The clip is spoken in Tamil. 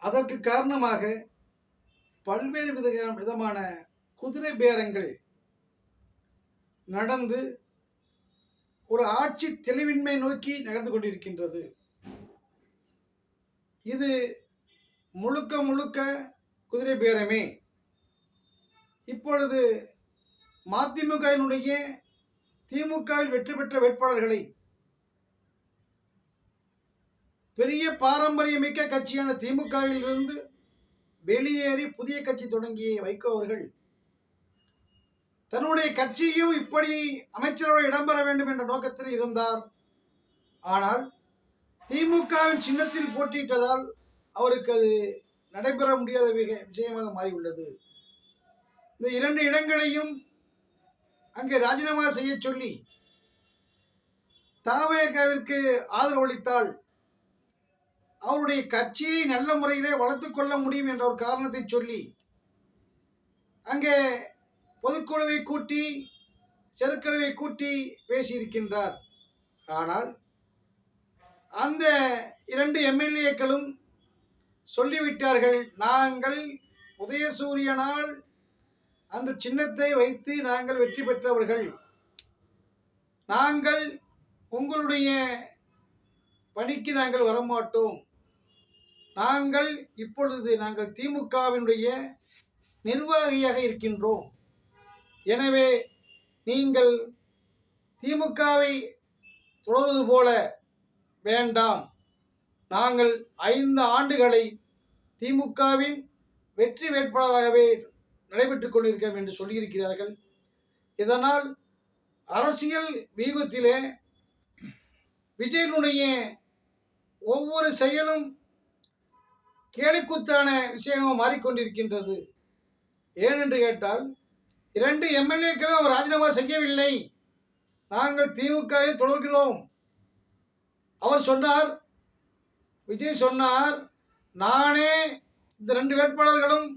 அதற்கு காரணமாக பல்வேறு விதமான குதிரை பேரங்கள் நடந்து ஒரு ஆட்சி தெளிவின்மை நோக்கி நகர்ந்து கொண்டிருக்கின்றது. இது முழுக்க முழுக்க குதிரை பேரமே. இப்பொழுது மதிமுகவினுடைய திமுகவில் வெற்றி பெற்ற வேட்பாளர்களை பெரிய பாரம்பரியமிக்க கட்சியான திமுகவில் இருந்து வெளியேறி புதிய கட்சி தொடங்கிய வைகோ அவர்கள் தன்னுடைய கட்சியும் இப்படி அமைச்சரவை இடம்பெற வேண்டும் என்ற நோக்கத்தில் இருந்தார். ஆனால் திமுகவின் சின்னத்தில் போட்டியிட்டதால் அவருக்கு அது நடைபெற முடியாத விஷயமாக மாறியுள்ளது. இந்த 2 இடங்களையும் அங்கே ராஜினாமா செய்ய சொல்லி தவேகாவிற்கு ஆதரவு அளித்தால் அவருடைய கட்சியை நல்ல முறையிலே வளர்த்து கொள்ள முடியும் என்ற ஒரு காரணத்தை சொல்லி அங்கே பொதுக்குழுவை கூட்டி செருக்குழுவை கூட்டி பேசியிருக்கின்றார். ஆனால் அந்த 2 எம்எல்ஏக்களும் சொல்லிவிட்டார்கள், நாங்கள் உதயசூரியனால் அந்த சின்னத்தை வைத்து நாங்கள் வெற்றி பெற்றவர்கள், நாங்கள் உங்களுடைய பணிக்கு நாங்கள் வரமாட்டோம், இப்பொழுது நாங்கள் திமுகவினுடைய நிர்வாகியாக இருக்கின்றோம், எனவே நீங்கள் திமுகவை தொடர்வது போல வேண்டாம், நாங்கள் 5 ஆண்டுகளை திமுகவின் வெற்றி வேட்பாளராகவே நடைபெற்றுக் கொண்டிருக்கிறோம் என்று சொல்லியிருக்கிறார்கள். இதனால் அரசியல் வியூகத்திலே விஜயனுடைய ஒவ்வொரு செயலும் கேலிக்கூத்தான விஷயமாக மாறிக்கொண்டிருக்கின்றது. ஏனென்று கேட்டால் 2 எம்எல்ஏக்களும் அவர் ராஜினாமா செய்யவில்லை, நாங்கள் திமுகவை தொடர்கிறோம். அவர் சொன்னார், விஜய் சொன்னார், நானே இந்த 2 வேட்பாளர்களும்